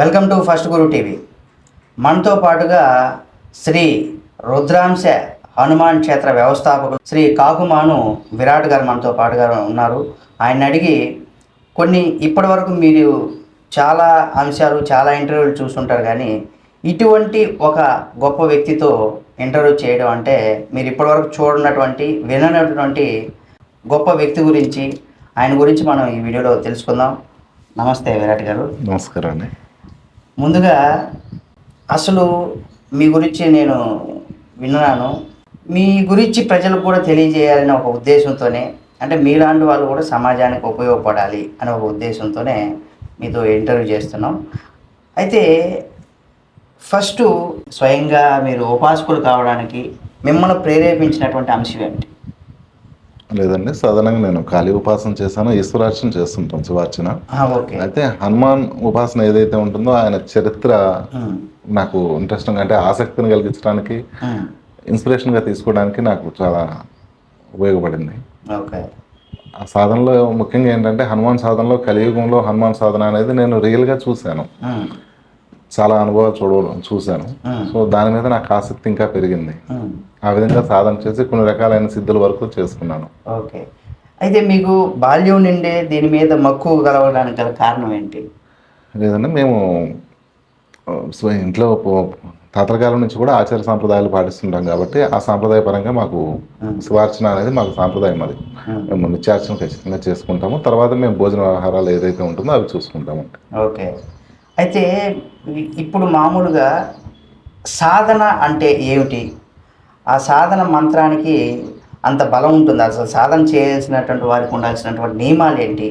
Welcome to first Guru TV. మనతో పాటుగా శ్రీ రుద్రాంశ హనుమాన్ క్షేత్ర వ్యవస్థాపకులు శ్రీ కాకుమాను విరాట్ గారు మనతో పాటుగా ఉన్నారు. ఆయన అడిగి కొన్ని ఇప్పటి వరకు మీరు చాలా అంశాలు చాలా ఇంటర్వ్యూలు చూస్తుంటారు, కానీ ఇటువంటి ఒక గొప్ప వ్యక్తితో ఇంటర్వ్యూ చేయడం అంటే మీరు ఇప్పటివరకు చూడనటువంటి విననటువంటి గొప్ప వ్యక్తి గురించి ఆయన గురించి మనం ఈ వీడియోలో తెలుసుకుందాం. నమస్తే విరాట్ గారు. నమస్కారం అండి. ముందుగా అసలు మీ గురించి నేను విన్నాను. మీ గురించి ప్రజలకు కూడా తెలియజేయాలనే ఒక ఉద్దేశంతోనే, అంటే మీలాంటి వాళ్ళు కూడా సమాజానికి ఉపయోగపడాలి అనే ఒక ఉద్దేశంతోనే మీతో ఇంటర్వ్యూ చేస్తున్నాం. అయితే ఫస్ట్ స్వయంగా మీరు ఉపాసకులు కావడానికి మిమ్మల్ని ప్రేరేపించినటువంటి అంశం ఏంటి? లేదండి, సాధారణంగా నేను కాళీ ఉపాసన చేశాను, ఈశ్వరార్చన చేస్తుంటాను, శివార్చన. ఓకే. అయితే హనుమాన్ ఉపాసన ఏదైతే ఉంటుందో ఆయన చరిత్ర నాకు ఇంట్రెస్టింగ్, అంటే ఆసక్తిని కలిగించడానికి, ఇన్స్పిరేషన్గా తీసుకోవడానికి నాకు చాలా ఉపయోగపడింది. ఓకే. ఆ సాధనలో ముఖ్యంగా ఏంటంటే హనుమాన్ సాధనలో, కలియుగంలో హనుమాన్ సాధన అనేది నేను రియల్గా చూశాను, చాలా అనుభవాలు చూశాను. సో దాని మీద నాకు ఆసక్తి ఇంకా పెరిగింది. ఆ విధంగా సాధన చేసి కొన్ని రకాలైన సిద్ధుల వరకు చేసుకున్నాను. ఓకే. అయితే మీకు బాల్యం నుండే దీని మీద మక్కువ కలవడానికి గల కారణం ఏంటి? లేదండి, మేము ఇంట్లో తాతల కాలం నుంచి కూడా ఆచార సాంప్రదాయాలు పాటిస్తుంటాం కాబట్టి ఆ సాంప్రదాయ పరంగా మాకు శివార్చన అనేది మాకు సాంప్రదాయం. అది మేము నిత్యార్చన ఖచ్చితంగా చేసుకుంటాము. తర్వాత మేము భోజన వ్యవహారాలు ఏదైతే ఉంటుందో అవి చూసుకుంటాము. ఓకే. అయితే ఇప్పుడు మామూలుగా సాధన అంటే ఏమిటి? ఆ సాధన మంత్రానికి అంత బలం ఉంటుంది. అసలు సాధన చేయాల్సినటువంటి వారికి ఉండాల్సినటువంటి నియమాలు ఏంటి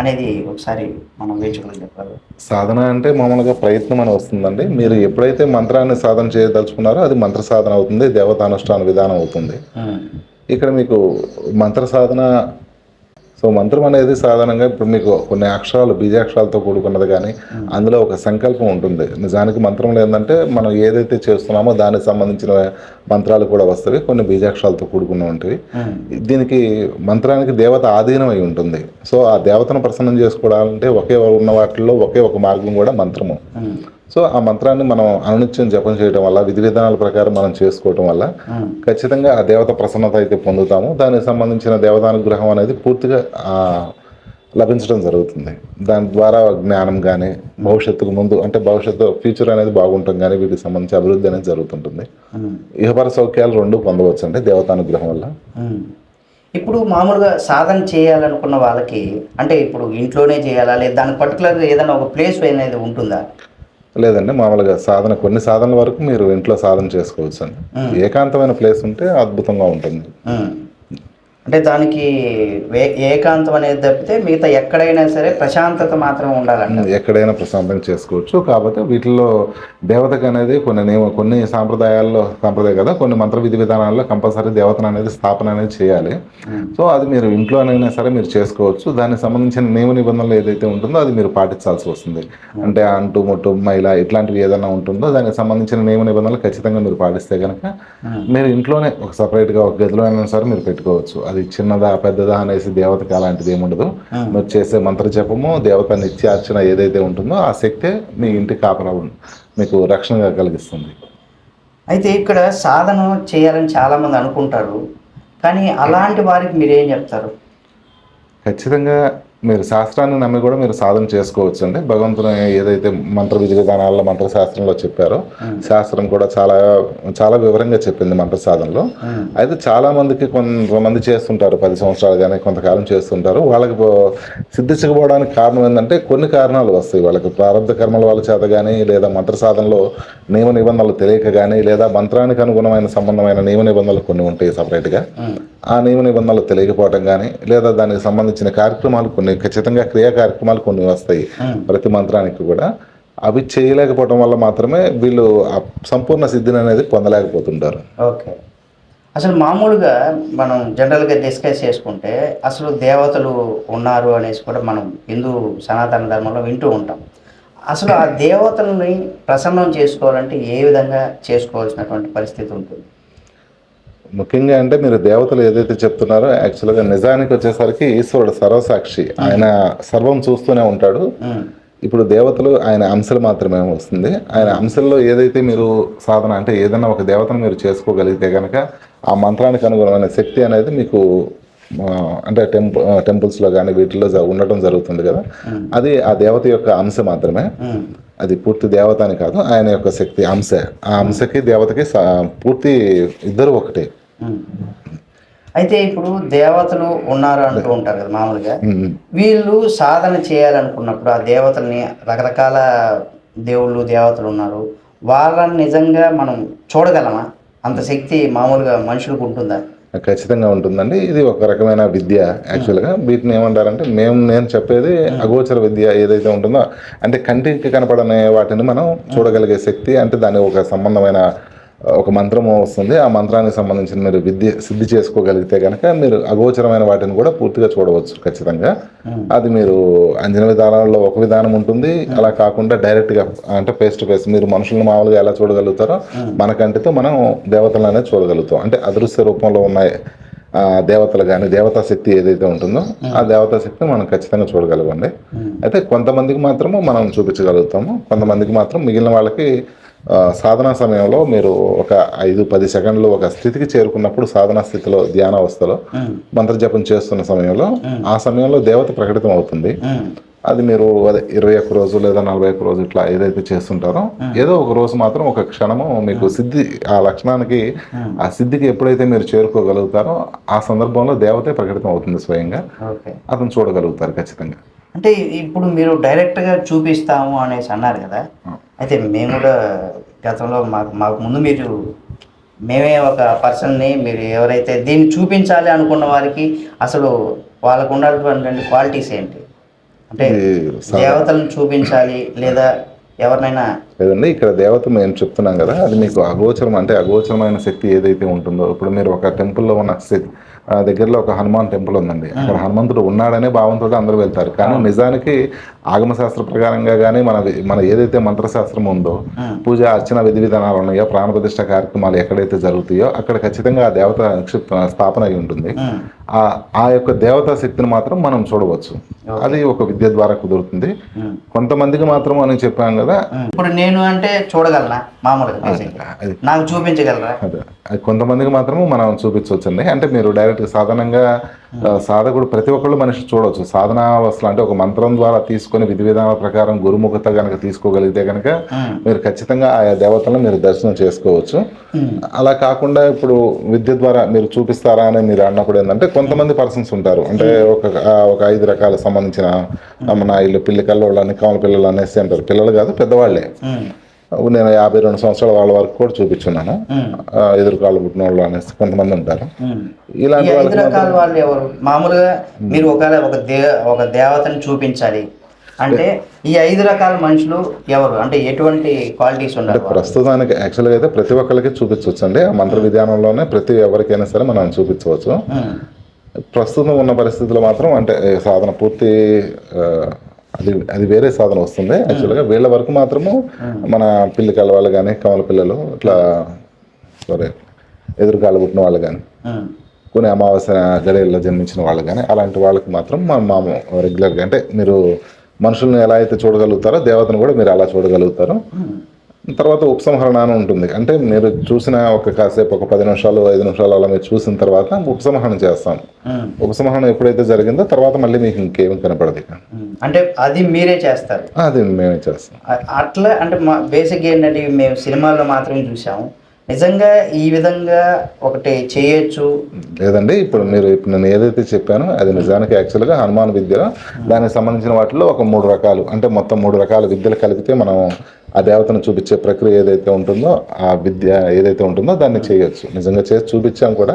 అనేది ఒకసారి మనం వేచుకుని చెప్పాలి. సాధన అంటే మామూలుగా ప్రయత్నం అని వస్తుందండి. మీరు ఎప్పుడైతే మంత్రాన్ని సాధన చేయదలుచుకున్నారో అది మంత్ర సాధన అవుతుంది, దేవతానుష్ఠాన విధానం అవుతుంది. ఇక్కడ మీకు మంత్ర సాధన, సో మంత్రం అనేది సాధారణంగా ఇప్పుడు మీకు కొన్ని అక్షరాలు, బీజాక్షరాలతో కూడుకున్నది, కానీ అందులో ఒక సంకల్పం ఉంటుంది. నిజానికి మంత్రంలో ఏంటంటే మనం ఏదైతే చేస్తున్నామో దానికి సంబంధించిన మంత్రాలు కూడా వస్తాయి, కొన్ని బీజాక్షరాలతో కూడుకున్న ఉంటాయి. దీనికి మంత్రానికి దేవత ఆధీనం అయి ఉంటుంది. సో ఆ దేవతను ప్రసన్నం చేసుకోవాలంటే ఒకే ఉన్న వాటిల్లో ఒకే ఒక మార్గం కూడా మంత్రము. సో ఆ మంత్రాన్ని మనం అనునిత్యం జపం చేయడం వల్ల, విధి విధానాల ప్రకారం మనం చేసుకోవటం వల్ల ఖచ్చితంగా ఆ దేవత ప్రసన్నత అయితే పొందుతాము. దానికి సంబంధించిన దేవతానుగ్రహం అనేది పూర్తిగా లభించడం జరుగుతుంది. దాని ద్వారా జ్ఞానం కానీ, భవిష్యత్తుకు ముందు అంటే భవిష్యత్తు ఫ్యూచర్ అనేది బాగుంటుంది, కానీ వీటికి సంబంధించి అభివృద్ధి అనేది జరుగుతుంటుంది. ఇహపర సౌఖ్యాలు రెండు పొందవచ్చు అండి దేవతానుగ్రహం వల్ల. ఇప్పుడు మామూలుగా సాధన చేయాలనుకున్న వాళ్ళకి అంటే ఇప్పుడు ఇంట్లోనే చేయాలా, లేదా దానికి పర్టికులర్గా ఏదైనా ఒక ప్లేస్ అనేది ఉంటుందా? లేదండి, మామూలుగా సాధన కొన్ని సాధనల వరకు మీరు ఇంట్లో సాధన చేసుకోవచ్చు అండి. ఏకాంతమైన ప్లేస్ ఉంటే అద్భుతంగా ఉంటుంది. అంటే దానికి ఏకాంతం అనేది తప్పితే మిగతా ఎక్కడైనా సరే ప్రశాంతత మాత్రం ఉండాలండి. ఎక్కడైనా ప్రశాంతంగా చేసుకోవచ్చు. కాకపోతే వీటిల్లో దేవతకు అనేది కొన్ని సాంప్రదాయం కదా, కొన్ని మంత్ర విధి విధానాల్లో కంపల్సరీ దేవతను అనేది స్థాపన అనేది చేయాలి. సో అది మీరు ఇంట్లోనైనా సరే మీరు చేసుకోవచ్చు. దానికి సంబంధించిన నియమ నిబంధనలు ఏదైతే ఉంటుందో అది మీరు పాటించాల్సి వస్తుంది. అంటే అంటు ముట్టు మైల ఇట్లాంటివి ఏదైనా ఉంటుందో దానికి సంబంధించిన నియమ నిబంధనలు ఖచ్చితంగా మీరు పాటిస్తే కనుక మీరు ఇంట్లోనే ఒక సపరేట్గా ఒక గదిలో అయినా సరే మీరు పెట్టుకోవచ్చు. అది చిన్నదా పెద్దదా అనేసి దేవతకి అలాంటిది ఏముండదు. మీరు చేసే మంత్ర జపము, దేవత నిత్యార్చన ఏదైతే ఉంటుందో ఆ శక్తే మీ ఇంటి కాపలా మీకు రక్షణగా కలిగిస్తుంది. అయితే ఇక్కడ సాధన చేయాలని చాలామంది అనుకుంటారు, కానీ అలాంటి వారికి మీరేం చెప్తారు? ఖచ్చితంగా మీరు శాస్త్రాన్ని నమ్మి కూడా మీరు సాధన చేసుకోవచ్చు అండి. భగవంతుని ఏదైతే మంత్ర విధి విధానాల్లో మంత్రశాస్త్రంలో చెప్పారో శాస్త్రం కూడా చాలా చాలా వివరంగా చెప్పింది మంత్ర సాధనలో. అయితే చాలా మందికి కొంతమంది చేస్తుంటారు 10 సంవత్సరాలు కానీ కొంతకాలం చేస్తుంటారు. వాళ్ళకి సిద్ధించకపోవడానికి కారణం ఏంటంటే కొన్ని కారణాలు వస్తాయి. వాళ్ళకి ప్రారంభ కర్మల వాళ్ళ చేత కానీ, లేదా మంత్ర సాధనలో నియమ నిబంధనలు తెలియక కానీ, లేదా మంత్రానికి అనుగుణమైన సంబంధమైన నియమ నిబంధనలు కొన్ని ఉంటాయి సపరేట్గా, ఆ నియమ నిబంధనలు తెలియకపోవడం కానీ, లేదా దానికి సంబంధించిన కార్యక్రమాలు కొన్ని ఖచ్చితంగా క్రియా కార్యక్రమాలు కొన్ని వస్తాయి ప్రతి మంత్రానికి కూడా. అవి చేయలేకపోవడం వల్ల మాత్రమే వీళ్ళు సంపూర్ణ సిద్ధిని అనేది పొందలేకపోతుంటారు. ఓకే. అసలు మామూలుగా మనం జనరల్గా డిస్కస్ చేసుకుంటే అసలు దేవతలు ఉన్నారు అనేసి కూడా మనం హిందూ సనాతన ధర్మంలో వింటూ ఉంటాం. అసలు ఆ దేవతలని ప్రసన్నం చేసుకోవాలంటే ఏ విధంగా చేసుకోవాల్సినటువంటి పరిస్థితి ఉంటుంది? ముఖ్యంగా అంటే మీరు దేవతలు ఏదైతే చెప్తున్నారో యాక్చువల్గా నిజానికి వచ్చేసరికి ఈశ్వరుడు సర్వసాక్షి, ఆయన సర్వం చూస్తూనే ఉంటాడు. ఇప్పుడు దేవతలు ఆయన అంశలు మాత్రమే వస్తుంది. ఆయన అంశల్లో ఏదైతే మీరు సాధన అంటే ఏదైనా ఒక దేవతను మీరు చేసుకోగలిగితే కనుక ఆ మంత్రానికి అనుగుణమైన శక్తి అనేది మీకు అంటే టెంపుల్స్లో కానీ వీటిల్లో ఉండటం జరుగుతుంది కదా, అది ఆ దేవత యొక్క అంశ మాత్రమే. అది పూర్తి దేవత అని కాదు, ఆయన యొక్క శక్తి అంశ. ఆ అంశకి దేవతకి పూర్తి ఇద్దరు ఒకటే. అయితే ఇప్పుడు దేవతలు ఉన్నారు అంటూ ఉంటారు కదా మామూలుగా, వీళ్ళు సాధన చేయాలనుకున్నప్పుడు ఆ దేవతల్ని, రకరకాల దేవుళ్ళు దేవతలు ఉన్నారు, వాళ్ళని నిజంగా మనం చూడగలమా? అంత శక్తి మామూలుగా మనుషులకు ఉంటుందా? ఖచ్చితంగా ఉంటుందండి. ఇది ఒక రకమైన విద్య. యాక్చువల్గా వీటిని ఏమంటారంటే నేను చెప్పేది అగోచర విద్య ఏదైతే ఉంటుందో, అంటే కంటికి కనపడనే వాటిని మనం చూడగలిగే శక్తి, అంటే దాని ఒక సంబంధమైన ఒక మంత్రము వస్తుంది. ఆ మంత్రానికి సంబంధించిన మీరు సిద్ధి చేసుకోగలిగితే కనుక మీరు అగోచరమైన వాటిని కూడా పూర్తిగా చూడవచ్చు ఖచ్చితంగా. అది మీరు అంజన విధానాల్లో ఒక విధానం ఉంటుంది. అలా కాకుండా డైరెక్ట్గా అంటే ఫేస్ టు ఫేస్ మీరు మనుషులను మామూలుగా ఎలా చూడగలుగుతారో మన కంటితో మనం దేవతలను అనేది చూడగలుగుతాం. అంటే అదృశ్య రూపంలో ఉన్నాయి దేవతలు కానీ దేవతా శక్తి ఏదైతే ఉంటుందో ఆ దేవతా శక్తిని మనం ఖచ్చితంగా చూడగలగండి. అయితే కొంతమందికి మాత్రము మనం చూపించగలుగుతాము, కొంతమందికి మాత్రం మిగిలిన వాళ్ళకి సాధనా సమయంలో మీరు ఒక 5-10 సెకండ్లు ఒక స్థితికి చేరుకున్నప్పుడు సాధనా స్థితిలో ధ్యానావస్థలో మంత్రజపం చేస్తున్న సమయంలో ఆ సమయంలో దేవత ప్రకటితం అవుతుంది. అది మీరు అదే 21 రోజు లేదా 41 రోజు ఇట్లా ఏదైతే చేస్తుంటారో ఏదో ఒక రోజు మాత్రం ఒక క్షణము మీకు సిద్ధి, ఆ లక్షణానికి ఆ సిద్ధికి ఎప్పుడైతే మీరు చేరుకోగలుగుతారో ఆ సందర్భంలో దేవతే ప్రకటితం అవుతుంది స్వయంగా. అతను చూడగలుగుతారు ఖచ్చితంగా. అంటే ఇప్పుడు మీరు డైరెక్ట్గా చూపిస్తాము అనేసి అన్నారు కదా, అయితే మేము కూడా గతంలో మాకు ముందు మేమే ఒక పర్సన్ని, మీరు ఎవరైతే దీన్ని చూపించాలి అనుకున్న వారికి అసలు వాళ్ళకు ఉన్నటువంటి క్వాలిటీస్ ఏంటి? అంటే దేవతలను చూపించాలి లేదా ఎవరినైనా లేదండి, ఇక్కడ దేవత మేము చెప్తున్నాం కదా, అది మీకు అగోచరం అంటే అగోచరమైన శక్తి ఏదైతే ఉంటుందో, ఇప్పుడు మీరు ఒక టెంపుల్లో ఉన్న దగ్గరలో ఒక హనుమాన్ టెంపుల్ ఉందండి, అక్కడ హనుమంతుడు ఉన్నాడనే భావంతో అందరూ వెళ్తారు. కానీ నిజానికి ఆగమశాస్త్ర ప్రకారంగా కానీ మన ఏదైతే మంత్రశాస్త్రం ఉందో, పూజ అర్చన విధి విధానాలు ఉన్నాయో, ప్రాణప్రతిష్ఠ కార్యక్రమాలు ఎక్కడైతే జరుగుతాయో అక్కడ ఖచ్చితంగా ఆ దేవత స్థాపన అయి ఉంటుంది. ఆ యొక్క దేవతా శక్తిని మాత్రం మనం చూడవచ్చు. అది ఒక విద్య ద్వారా కుదురుతుంది. కొంతమందికి మాత్రం అని చెప్పాం కదా, ఇప్పుడు నేను అంటే చూడగలనా మామూలుగా, నాకు చూపించగలరా? కొంతమందికి మాత్రము మనం చూపించవచ్చండి. అంటే మీరు డైరెక్ట్ సాధారణంగా సాధకుడు ప్రతి ఒక్కళ్ళు మనిషి చూడవచ్చు. సాధనావస్థలు అంటే ఒక మంత్రం ద్వారా తీసుకొని విధి విధానాల ప్రకారం గురుముఖత కనుక తీసుకోగలిగితే కనుక మీరు ఖచ్చితంగా ఆయా దేవతలను మీరు దర్శనం చేసుకోవచ్చు. అలా కాకుండా ఇప్పుడు విద్య ద్వారా మీరు చూపిస్తారా అని మీరు అన్నప్పుడు ఏంటంటే కొంతమంది పర్సన్స్ ఉంటారు, అంటే ఒక 5 రకాల సంబంధించిన మన ఇల్లు పిల్లి కల్లోళ్ళని కమల పిల్లలు అనేసి అంటారు. పిల్లలు కాదు, పెద్దవాళ్ళే. నేను 52 సంవత్సరాల వాళ్ళ వరకు కూడా చూపించున్నాను. ఎదురుకాళ్ళు పుట్టిన వాళ్ళు అనేసి కొంతమంది ఉంటారు. ఇలాంటి వాళ్ళు ఎవరు? మామూలుగా మీరు ఒక దేవతని చూపించాలి అంటే ఈ 5 రకాల మనుషులు ఎవరు, అంటే ఎటువంటి క్వాలిటీస్ ఉండాలి? ప్రస్తుతానికి యాక్చువల్గా అయితే ప్రతి ఒక్కరికి చూపించవచ్చు అండి. ఆ మంత్ర విధానంలోనే ప్రతి ఎవరికైనా సరే మనం చూపించవచ్చు. ప్రస్తుతం ఉన్న పరిస్థితుల్లో మాత్రం అంటే సాధన పూర్తి అది వేరే సాధన వస్తుంది. యాక్చువల్గా వీళ్ళ వరకు మాత్రము మన పిల్లికాల వాళ్ళు కానీ కమల పిల్లలు ఇట్లా ఎదురుకాలు పుట్టిన వాళ్ళు కానీ కొన్ని అమావాస్య గడియల్లో జన్మించిన వాళ్ళు కానీ అలాంటి వాళ్ళకి మాత్రం మాము రెగ్యులర్గా అంటే మీరు మనుషులను ఎలా అయితే చూడగలుగుతారో దేవతను కూడా మీరు అలా చూడగలుగుతారు. తర్వాత ఉపసంహరణ అని ఉంటుంది, అంటే మీరు చూసిన కాసేపు ఒక 10 నిమిషాలు 5 నిమిషాలు అలా మీరు చూసిన తర్వాత ఉపసంహరణ చేస్తాం. ఉపసంహరణ ఎప్పుడైతే జరిగిందో తర్వాత మళ్ళీ మీకు ఇంకేమి కనపడదు. అంటే అది మీరే చేస్తారు? అది మేమే చేస్తాం. అట్లా అంటే బేసిక్ ఏంటంటే మేము సినిమాల్లో మాత్రమే చూసాము, నిజంగా ఈ విధంగా ఒకటి చేయొచ్చు లేదండి. ఇప్పుడు నేను ఏదైతే చెప్పానో అది నిజానికి యాక్చువల్గా హనుమాన్ విద్యలో దానికి సంబంధించిన వాటిలో ఒక 3 రకాలు, అంటే మొత్తం 3 రకాల విద్యలు కలిపితే మనం ఆ దేవతను చూపించే ప్రక్రియ ఏదైతే ఉంటుందో ఆ విద్య ఏదైతే ఉంటుందో దాన్ని చేయొచ్చు. నిజంగా చేసి చూపించాం కూడా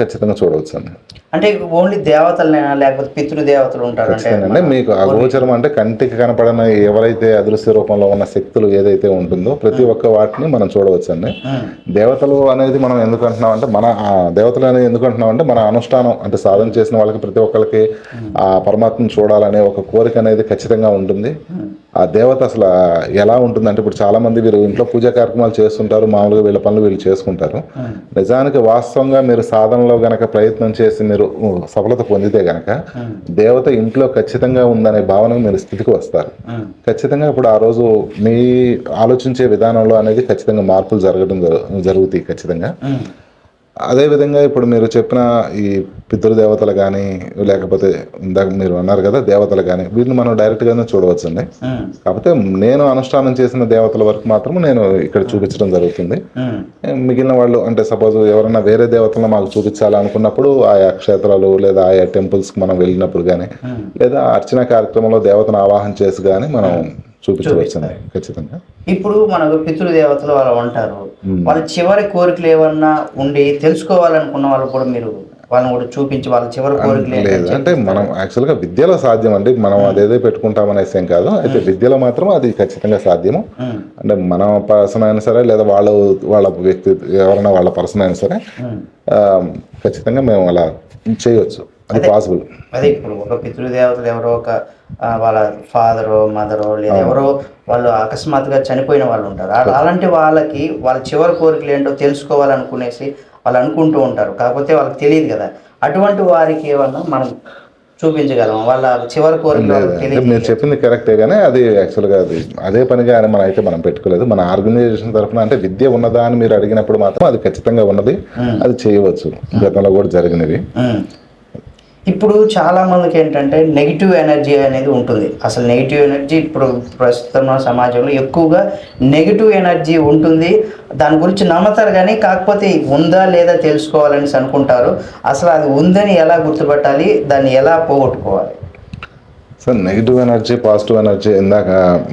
ఖచ్చితంగా చూడవచ్చు అండి. అంటే ఓన్లీ దేవతలైనా లేకపోతే పితృదేవతలు ఉంటారు? అంటే మీకు అగోచరం అంటే కంటికి కనపడని ఎవరైతే అదృశ్య రూపంలో ఉన్న శక్తులు ఏదైతే ఉంటుందో ప్రతి ఒక్క వాటిని మనం చూడవచ్చు అండి. దేవతలు అనేది మనం ఎందుకు అంటున్నాం అంటే దేవతలు అనేది ఎందుకు అంటున్నాం అంటే మన అనుష్ఠానం అంటే సాధన చేసిన వాళ్ళకి ప్రతి ఒక్కరికి ఆ పరమాత్మను చూడాలనే ఒక కోరిక అనేది ఖచ్చితంగా ఉంటుంది. ఆ దేవత అసలు ఎలా ఉంటుందంటే ఇప్పుడు చాలా మంది వీరు ఇంట్లో పూజా కార్యక్రమాలు చేస్తుంటారు, మామూలుగా వీళ్ళ పనులు వీళ్ళు చేసుకుంటారు. నిజానికి వాస్తవంగా మీరు సాధనలో గనక ప్రయత్నం చేసి మీరు సఫలత పొందితే గనక దేవత ఇంట్లో ఖచ్చితంగా ఉందనే భావన మీరు స్థితికి వస్తారు. ఖచ్చితంగా ఇప్పుడు ఆ రోజు మీ ఆలోచించే విధానంలో అనేది ఖచ్చితంగా మార్పులు జరుగుతాయి ఖచ్చితంగా. అదేవిధంగా ఇప్పుడు మీరు చెప్పిన ఈ పితృదేవతలు కానీ లేకపోతే ఇందాక మీరు అన్నారు కదా దేవతలు కానీ వీటిని మనం డైరెక్ట్గానే చూడవచ్చండి. కాకపోతే నేను అనుష్ఠానం చేసిన దేవతల వరకు మాత్రం నేను ఇక్కడ చూపించడం జరుగుతుంది. మిగిలిన వాళ్ళు అంటే సపోజ్ ఎవరైనా వేరే దేవతలను మాకు చూపించాలనుకున్నప్పుడు ఆయా క్షేత్రాలు లేదా ఆయా టెంపుల్స్కి మనం వెళ్ళినప్పుడు కానీ లేదా అర్చన కార్యక్రమంలో దేవతను ఆవాహన చేసి కానీ మనం చూపించవచ్చు ఖచ్చితంగా. ఇప్పుడు మనకు పితృదేవతలు వాళ్ళు ఉంటారు, వాళ్ళ చివరి కోరికలు ఏమన్నా ఉండి తెలుసుకోవాలనుకున్న వాళ్ళు కూడా మీరు వాళ్ళని కూడా చూపించి వాళ్ళ చివరి కోరికలు లేదు అంటే మనం యాక్చువల్గా విద్యలో సాధ్యం అండి. మనం అదేదో పెట్టుకుంటామనేసి ఏం కాదు. అయితే విద్యలో మాత్రం అది ఖచ్చితంగా సాధ్యము. అంటే మన పర్సన్ అయినా సరే లేదా వాళ్ళ వ్యక్తి ఎవరైనా వాళ్ళ పర్సన్ అయినా సరే ఖచ్చితంగా మేము అలా చేయవచ్చు. అది పాసిబుల్. అదే ఇప్పుడు ఒక పితృదేవతలు ఎవరో ఒక వాళ్ళ ఫాదరో మదరో లేదా ఎవరో వాళ్ళు అకస్మాత్తుగా చనిపోయిన వాళ్ళు ఉంటారు. అలాంటి వాళ్ళకి వాళ్ళ చివరి కోరికలు ఏంటో తెలుసుకోవాలనుకునేసి వాళ్ళు అనుకుంటూ ఉంటారు, కాకపోతే వాళ్ళకి తెలియదు కదా. అటువంటి వారికి ఏమన్నా మనం చూపించగలం వాళ్ళ చివరి కోరికలు తెలియదు. మీరు చెప్పింది కరెక్టే కానీ అది యాక్చువల్గా అదే పనిగా మనం అయితే మనం పెట్టుకోలేదు. మన ఆర్గనైజేషన్ తరఫున అంటే విద్య ఉన్నదా అని మీరు అడిగినప్పుడు మాత్రం అది ఖచ్చితంగా ఉన్నది, అది చేయవచ్చు. గతంలో కూడా జరిగినవి. ఇప్పుడు చాలా మందికి ఏంటంటే నెగిటివ్ ఎనర్జీ అనేది ఉంటుంది. అసలు నెగిటివ్ ఎనర్జీ ఇప్పుడు ప్రస్తుతం సమాజంలో ఎక్కువగా నెగిటివ్ ఎనర్జీ ఉంటుంది. దాని గురించి నమ్ముతారు కానీ కాకపోతే ఉందా లేదా తెలుసుకోవాలని అనుకుంటారు. అసలు అది ఉందని ఎలా గుర్తుపట్టాలి, దాన్ని ఎలా పోగొట్టుకోవాలి? Sir negative energy positive energy ఇందాక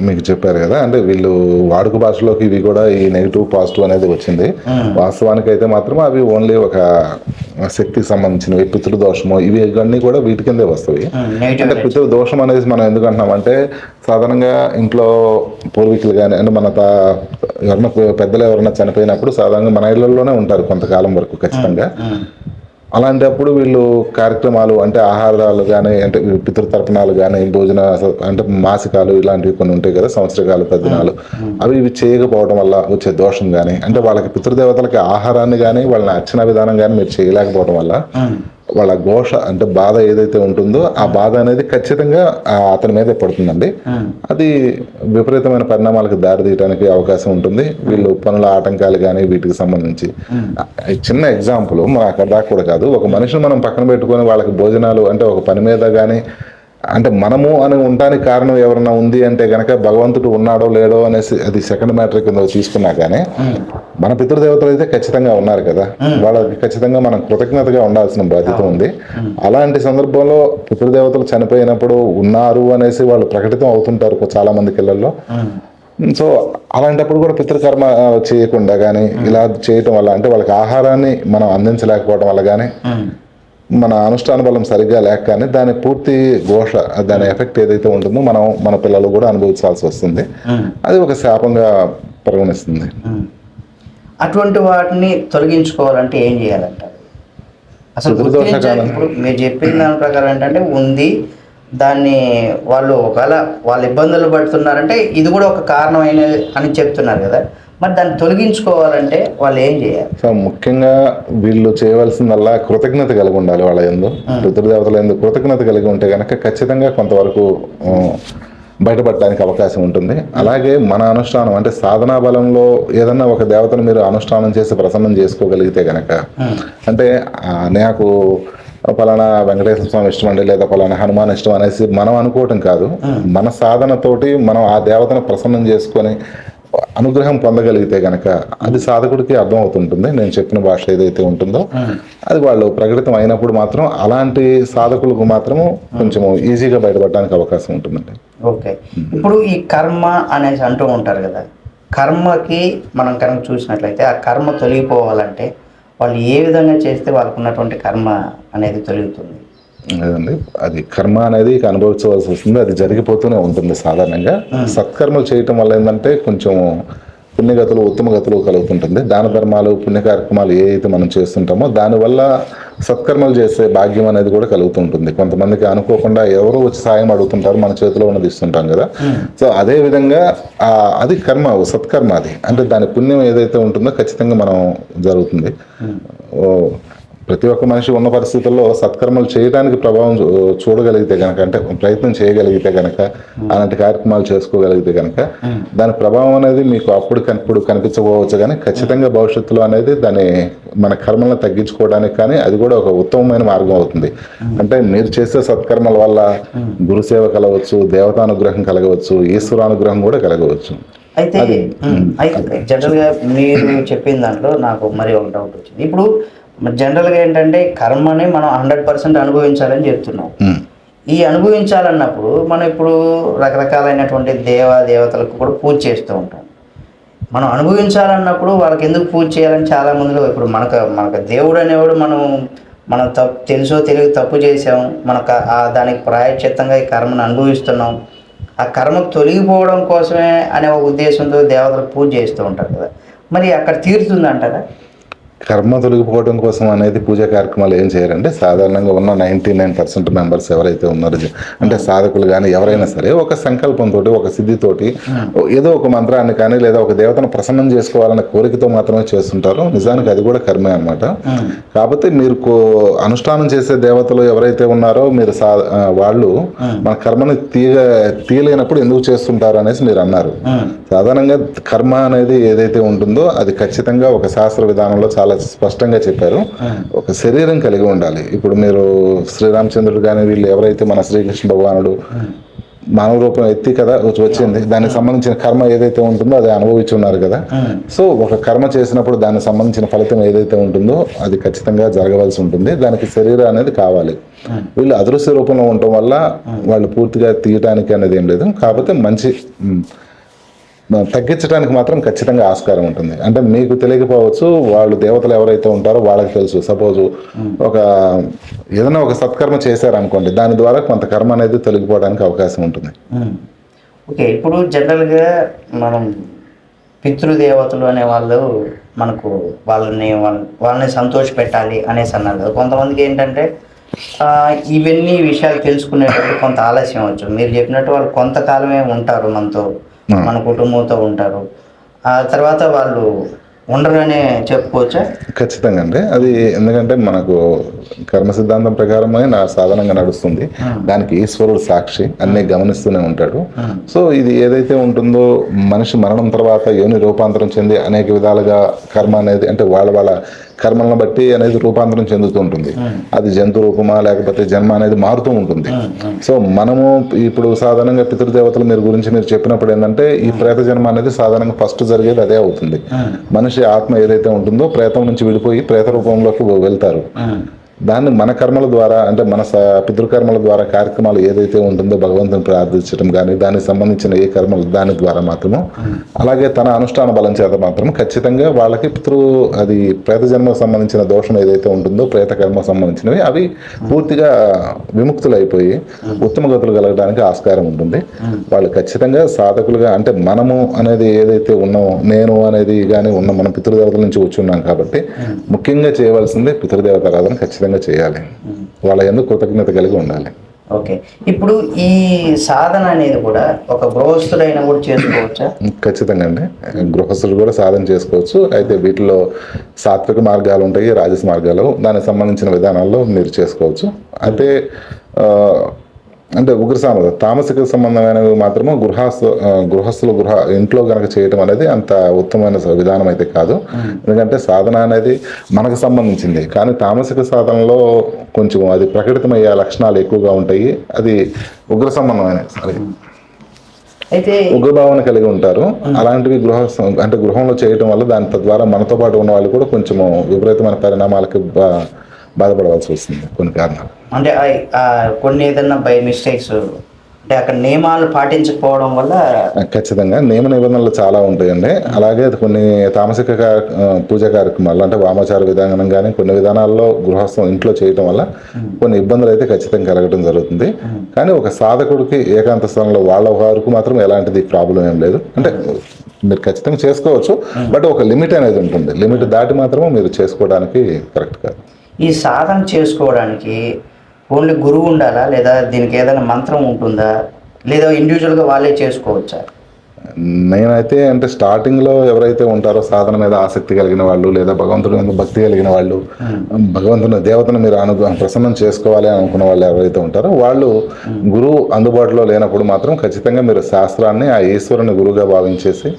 మీకు చెప్పారు కదా, అంటే వీళ్ళు వాడుక భాషలోకి ఇవి కూడా ఈ నెగిటివ్ పాజిటివ్ అనేది వచ్చింది. వాస్తవానికి అయితే మాత్రం అవి ఓన్లీ ఒక శక్తికి సంబంధించినవి. పితృదోషము ఇవి ఇవన్నీ కూడా వీటి కిందే వస్తాయి. అంటే పితృదోషం అనేది మనం ఎందుకు అంటున్నామంటే సాధారణంగా ఇంట్లో పూర్వీకులు కానీ అంటే మన ఎవరన్నా పెద్దలు ఎవరైనా చనిపోయినప్పుడు సాధారణంగా మన ఇళ్లలోనే ఉంటారు కొంతకాలం వరకు ఖచ్చితంగా. అలాంటప్పుడు వీళ్ళు కార్యక్రమాలు అంటే ఆహారాలు కానీ అంటే పితృతర్పణాలు కానీ భోజన అంటే మాసికాలు ఇలాంటివి కొన్ని ఉంటాయి కదా, సంవత్సరకాలు తద్దినాలు అవి ఇవి చేయకపోవడం వల్ల వచ్చే దోషం కానీ అంటే వాళ్ళకి పితృదేవతలకి ఆహారాన్ని కానీ వాళ్ళని అర్చన విధానం కానీ మీరు చేయలేకపోవడం వల్ల వాళ్ళ ఘోష అంటే బాధ ఏదైతే ఉంటుందో ఆ బాధ అనేది ఖచ్చితంగా అతని మీదే పడుతుందండి. అది విపరీతమైన పరిణామాలకు దారితీయడానికి అవకాశం ఉంటుంది. వీళ్ళు పనుల ఆటంకాలు కానీ వీటికి సంబంధించి చిన్న ఎగ్జాంపుల్ మనం అక్కడ దాకా కూడా కాదు, ఒక మనిషిని మనం పక్కన పెట్టుకొని వాళ్ళకి భోజనాలు అంటే ఒక పని మీద కానీ అంటే మనము అని ఉండడానికి కారణం ఎవరన్నా ఉంది అంటే కనుక భగవంతుడు ఉన్నాడో లేడో అనేసి అది సెకండ్ మ్యాటర్ కింద తీసుకున్నా కానీ మన పితృదేవతలు అయితే ఖచ్చితంగా ఉన్నారు కదా, వాళ్ళకి ఖచ్చితంగా మనం కృతజ్ఞతగా ఉండాల్సిన బాధ్యత ఉంది. అలాంటి సందర్భంలో పితృదేవతలు చనిపోయినప్పుడు ఉన్నారు అనేసి వాళ్ళు ప్రకటితం అవుతుంటారు చాలా మంది పిల్లల్లో. సో అలాంటప్పుడు కూడా పితృకర్మ చేయకుండా కానీ ఇలా చేయటం వల్ల అంటే వాళ్ళకి ఆహారాన్ని మనం అందించలేకపోవడం వల్ల కానీ మన అనుష్ఠాన బలం సరిగ్గా లేక కానీ దాని పూర్తి ఘోష దాని ఎఫెక్ట్ ఏదైతే ఉంటుందో మనం మన పిల్లలు కూడా అనుభవించాల్సి వస్తుంది. అది ఒక శాపంగా పరిగణిస్తుంది. అటువంటి వాటిని తొలగించుకోవాలంటే ఏం చేయాలంటారు? అసలు ఇప్పుడు మీరు చెప్పిన దాని ప్రకారం ఏంటంటే ఉంది, దాన్ని వాళ్ళు ఒకవేళ వాళ్ళు ఇబ్బందులు పడుతున్నారంటే ఇది కూడా ఒక కారణమైనది అని చెప్తున్నారు కదా, మరి దాన్ని తొలగించుకోవాలంటే వాళ్ళు ఏం చేయాలి? సో ముఖ్యంగా వీళ్ళు చేయవలసిందల్లా కృతజ్ఞత కలిగి ఉండాలి. వాళ్ళ ఎందు పితృదేవతల ఎందు కృతజ్ఞత కలిగి ఉంటే కనుక ఖచ్చితంగా కొంతవరకు బయటపడడానికి అవకాశం ఉంటుంది. అలాగే మన అనుష్ఠానం అంటే సాధనా బలంలో ఏదన్నా ఒక దేవతను మీరు అనుష్ఠానం చేసి ప్రసన్నం చేసుకోగలిగితే కనుక అంటే నాకు పలానా వెంకటేశ్వర స్వామి ఇష్టం అండి లేదా పలానా హనుమాన్ ఇష్టం అనేసి మనం అనుకోవటం కాదు, మన సాధనతోటి మనం ఆ దేవతను ప్రసన్నం చేసుకొని అనుగ్రహం పొందగలిగితే కనుక అది సాధకుడికి అర్థం అవుతుంటుంది. నేను చెప్పిన భాష ఏదైతే ఉంటుందో అది వాళ్ళు ప్రకటితం అయినప్పుడు మాత్రం అలాంటి సాధకులకు మాత్రము కొంచెం ఈజీగా బయటపడడానికి అవకాశం ఉంటుందండి. ఓకే, ఇప్పుడు ఈ కర్మ అనేసి అంటూ ఉంటారు కదా, కర్మకి మనం కనుక చూసినట్లయితే ఆ కర్మ తొలగిపోవాలంటే వాళ్ళు ఏ విధంగా చేస్తే వాళ్ళకు ఉన్నటువంటి కర్మ అనేది తొలుగుతుంది? లేదండి, అది కర్మ అనేది అనుభవించవలసి వస్తుంది. అది జరిగిపోతూనే ఉంటుంది సాధారణంగా. సత్కర్మలు చేయటం వల్ల ఏంటంటే కొంచెం పుణ్యగతులు ఉత్తమ గతులు కలుగుతుంటుంది. దాన ధర్మాలు పుణ్య కార్యక్రమాలు ఏ అయితే మనం చేస్తుంటామో దానివల్ల సత్కర్మలు చేసే భాగ్యం అనేది కూడా కలుగుతుంటుంది. కొంతమందికి అనుకోకుండా ఎవరో వచ్చి సాయం అడుగుతుంటారు, మన చేతిలో ఉన్నది ఇస్తుంటాం కదా. సో అదే విధంగా అది కర్మ, సత్కర్మ. అది అంటే దాని పుణ్యం ఏదైతే ఉంటుందో ఖచ్చితంగా మనం జరుగుతుంది. ప్రతి ఒక్క మనిషి ఉన్న పరిస్థితుల్లో సత్కర్మలు చేయడానికి ప్రభావం చూడగలిగితే కనుక, అంటే ప్రయత్నం చేయగలిగితే కనుక, అలాంటి కార్యక్రమాలు చేసుకోగలిగితే కనుక దాని ప్రభావం అనేది మీకు అప్పుడు కనిపించకపోవచ్చు, కానీ ఖచ్చితంగా భవిష్యత్తులో అనేది దాని మన కర్మలను తగ్గించుకోవడానికి కానీ అది కూడా ఒక ఉత్తమమైన మార్గం అవుతుంది. అంటే మీరు చేసే సత్కర్మల వల్ల గురుసేవ కలగవచ్చు, దేవతానుగ్రహం కలగవచ్చు, ఈశ్వరానుగ్రహం కూడా కలగవచ్చు. అయితే జనరల్గా మీరు చెప్పిన దాంట్లో నాకు మరి ఒక డౌట్ వచ్చింది. ఇప్పుడు జనరల్గా ఏంటంటే కర్మని మనం 100% అనుభవించాలని చెప్తున్నాం. ఈ అనుభవించాలన్నప్పుడు మనం ఇప్పుడు రకరకాలైనటువంటి దేవతలకు కూడా పూజ చేస్తూ ఉంటాం. మనం అనుభవించాలన్నప్పుడు వాళ్ళకి ఎందుకు పూజ చేయాలని చాలా మందిలో ఇప్పుడు మనకు దేవుడు అనేవాడు మనం తెలుసో తెలియక తప్పు చేసాం, దానికి ప్రాయశ్చిత్తంగా ఈ కర్మను అనుభవిస్తున్నాం, ఆ కర్మ తొలగిపోవడం కోసమే అనే ఒక ఉద్దేశంతో దేవతలకు పూజ చేస్తూ ఉంటారు కదా, మరి అక్కడ తీరుతుంది అంటారా? కర్మ తొలగిపోవడం కోసం అనేది పూజా కార్యక్రమాలు ఏం చేయరండి. సాధారణంగా ఉన్న 99% మెంబర్స్ ఎవరైతే ఉన్నారో, అంటే సాధకులు కానీ ఎవరైనా సరే, ఒక సంకల్పంతో, ఒక సిద్ధితోటి ఏదో ఒక మంత్రాన్ని కానీ లేదా ఒక దేవతను ప్రసన్నం చేసుకోవాలనే కోరికతో మాత్రమే చేస్తుంటారు. నిజానికి అది కూడా కర్మే అనమాట. కాకపోతే మీరు అనుష్ఠానం చేసే దేవతలు ఎవరైతే ఉన్నారో వాళ్ళు మన కర్మని తీయలేనప్పుడు ఎందుకు చేస్తుంటారు అనేసి మీరు అన్నారు. సాధారణంగా కర్మ అనేది ఏదైతే ఉంటుందో అది ఖచ్చితంగా ఒక శాస్త్ర విధానంలో చాలా స్పష్టంగా చెప్పారు. ఒక శరీరం కలిగి ఉండాలి. ఇప్పుడు మీరు శ్రీరామచంద్రుడు కానీ వీళ్ళు ఎవరైతే మన శ్రీకృష్ణ భగవానుడు మానవ రూపం ఎత్తి కదా వచ్చింది, దానికి సంబంధించిన కర్మ ఏదైతే ఉంటుందో అది అనుభవించి ఉన్నారు కదా. సో ఒక కర్మ చేసినప్పుడు దానికి సంబంధించిన ఫలితం ఏదైతే ఉంటుందో అది ఖచ్చితంగా జరగవలసి ఉంటుంది. దానికి శరీరం అనేది కావాలి. వీళ్ళు అదృశ్య రూపంలో ఉండటం వల్ల వాళ్ళు పూర్తిగా తీయటానికి అనేది ఏం లేదు. కాకపోతే మంచి తగ్గించడానికి మాత్రం ఖచ్చితంగా ఆస్కారం ఉంటుంది. అంటే మీకు తెలియకపోవచ్చు, వాళ్ళు దేవతలు ఎవరైతే ఉంటారో వాళ్ళకి తెలుసు. సపోజ్ ఏదైనా ఒక సత్కర్మ చేశారనుకోండి, దాని ద్వారా కొంత కర్మ అనేది తొలగిపోవడానికి అవకాశం ఉంటుంది. ఓకే, ఇప్పుడు జనరల్గా మనం పితృదేవతలు అనే వాళ్ళు మనకు వాళ్ళని సంతోష పెట్టాలి అనేసి అన్నారు కదా. కొంతమందికి ఏంటంటే ఇవన్నీ విషయాలు తెలుసుకునేటప్పుడు కొంత ఆలస్యం అవచ్చు. మీరు చెప్పినట్టు వాళ్ళు కొంతకాలమే ఉంటారు మనతో, మన కుటుంబంతో ఉంటారు, ఆ తర్వాత వాళ్ళు ఉండరనే చెప్పుకోవచ్చా? ఖచ్చితంగా అండి. అది ఎందుకంటే మనకు కర్మ సిద్ధాంతం ప్రకారమే సాధారణంగా నడుస్తుంది. దానికి ఈశ్వరుడు సాక్షి, అన్నీ గమనిస్తూనే ఉంటాడు. సో ఇది ఏదైతే ఉంటుందో మనిషి మరణం తర్వాత యోని రూపాంతరం చెంది అనేక విధాలుగా కర్మ అనేది, అంటే వాళ్ళ కర్మలను బట్టి అనేది రూపాంతరం చెందుతూ ఉంటుంది. అది జంతు రూపమా లేకపోతే జన్మ అనేది మారుతూ ఉంటుంది. సో మనము ఇప్పుడు సాధారణంగా పితృదేవతలు మీరు చెప్పినప్పుడు ఏంటంటే ఈ ప్రేత జన్మ అనేది సాధారణంగా ఫస్ట్ జరిగేది అదే అవుతుంది. మనిషి ఆత్మ ఏదైతే ఉంటుందో ప్రేతం నుంచి విడిపోయి ప్రేత రూపంలోకి వెళ్తారు. దాన్ని మన కర్మల ద్వారా, అంటే మన పితృకర్మల ద్వారా కార్యక్రమాలు ఏదైతే ఉంటుందో భగవంతుని ప్రార్థించడం కానీ దానికి సంబంధించిన ఏ కర్మలు దాని ద్వారా మాత్రము, అలాగే తన అనుష్ఠాన బలం చేత మాత్రం ఖచ్చితంగా వాళ్ళకి అది ప్రేత జన్మకు సంబంధించిన దోషం ఏదైతే ఉంటుందో ప్రేత కర్మకు సంబంధించినవి అవి పూర్తిగా విముక్తులైపోయి ఉత్తమ గతులు కలగడానికి ఆస్కారం ఉంటుంది. వాళ్ళు ఖచ్చితంగా సాధకులుగా, అంటే మనము అనేది ఏదైతే ఉన్నామో, నేను అనేది కానీ మన పితృదేవతల నుంచి వచ్చి ఉన్నాం కాబట్టి ముఖ్యంగా చేయవలసింది పితృదేవత ఆరాధన ఖచ్చితంగా చేయాలి. వాళ్ళ ఎందుకు కృతజ్ఞత కలిగి ఉండాలి. ఓకే, ఇప్పుడు ఈ సాధన అనేది కూడా ఒక గృహస్థుడైన కూడా చేసుకోవచ్చా? ఖచ్చితంగా అండి, గృహస్థులు కూడా సాధన చేసుకోవచ్చు. అయితే వీటిలో సాత్విక మార్గాలు ఉంటాయి, రాజస మార్గాలు, దానికి సంబంధించిన విధానాల్లో మీరు చేసుకోవచ్చు. అయితే అంటే ఉగ్ర తామసిక సంబంధమైనవి మాత్రము గృహస్థులు ఇంట్లో కనుక చేయటం అనేది అంత ఉత్తమమైన విధానం అయితే కాదు. ఎందుకంటే సాధన అనేది మనకు సంబంధించింది, కానీ తామసిక సాధనలో కొంచెం అది ప్రకటితమయ్యే లక్షణాలు ఎక్కువగా ఉంటాయి. అది ఉగ్ర సంబంధమైన అయితే ఉగ్రభావన కలిగి ఉంటారు. అలాంటివి గృహంలో చేయటం వల్ల దాని తద్వారా మనతో పాటు ఉన్న వాళ్ళు కూడా కొంచెము విపరీతమైన పరిణామాలకి బాధపడవలసి వస్తుంది కొన్ని కారణాలు. అంటే కొన్ని ఏదన్నా బై మిస్టేక్స్, అంటే అక్కడ నియమాలు పాటించకపోవడం వల్ల ఖచ్చితంగా నియమ నిబంధనలు చాలా ఉంటాయండి. అలాగే కొన్ని తామసిక పూజా కార్యక్రమాలు, అంటే వామాచార విధానం కానీ కొన్ని విధానాల్లో గృహస్థం ఇంట్లో చేయటం వల్ల కొన్ని ఇబ్బందులు అయితే ఖచ్చితంగా కలగడం జరుగుతుంది. కానీ ఒక సాధకుడికి ఏకాంత స్థలంలో వాళ్ళ వారికి మాత్రం ఎలాంటిది ప్రాబ్లం ఏం లేదు. అంటే మీరు ఖచ్చితంగా చేసుకోవచ్చు, బట్ ఒక లిమిట్ అనేది ఉంటుంది. లిమిట్ దాటి మాత్రమే మీరు చేసుకోవడానికి కరెక్ట్ కాదు. ఈ సాధన చేసుకోవడానికి ఓన్లీ గురువు ఉండాలా, లేదా దీనికి ఏదైనా మంత్రం ఉంటుందా, లేదా ఇండివిజువల్గా వాళ్ళే చేసుకోవచ్చా? నేనైతే అంటే స్టార్టింగ్లో ఎవరైతే ఉంటారో సాధన మీద ఆసక్తి కలిగిన వాళ్ళు లేదా భగవంతుడి మీద భక్తి కలిగిన వాళ్ళు, భగవంతుని దేవతను మీరు ప్రసన్నం చేసుకోవాలి అని అనుకున్న వాళ్ళు ఎవరైతే ఉంటారో వాళ్ళు గురువు అందుబాటులో లేనప్పుడు మాత్రం ఖచ్చితంగా మీరు శాస్త్రాన్ని ఆ ఈశ్వరుని గురువుగా భావించేసి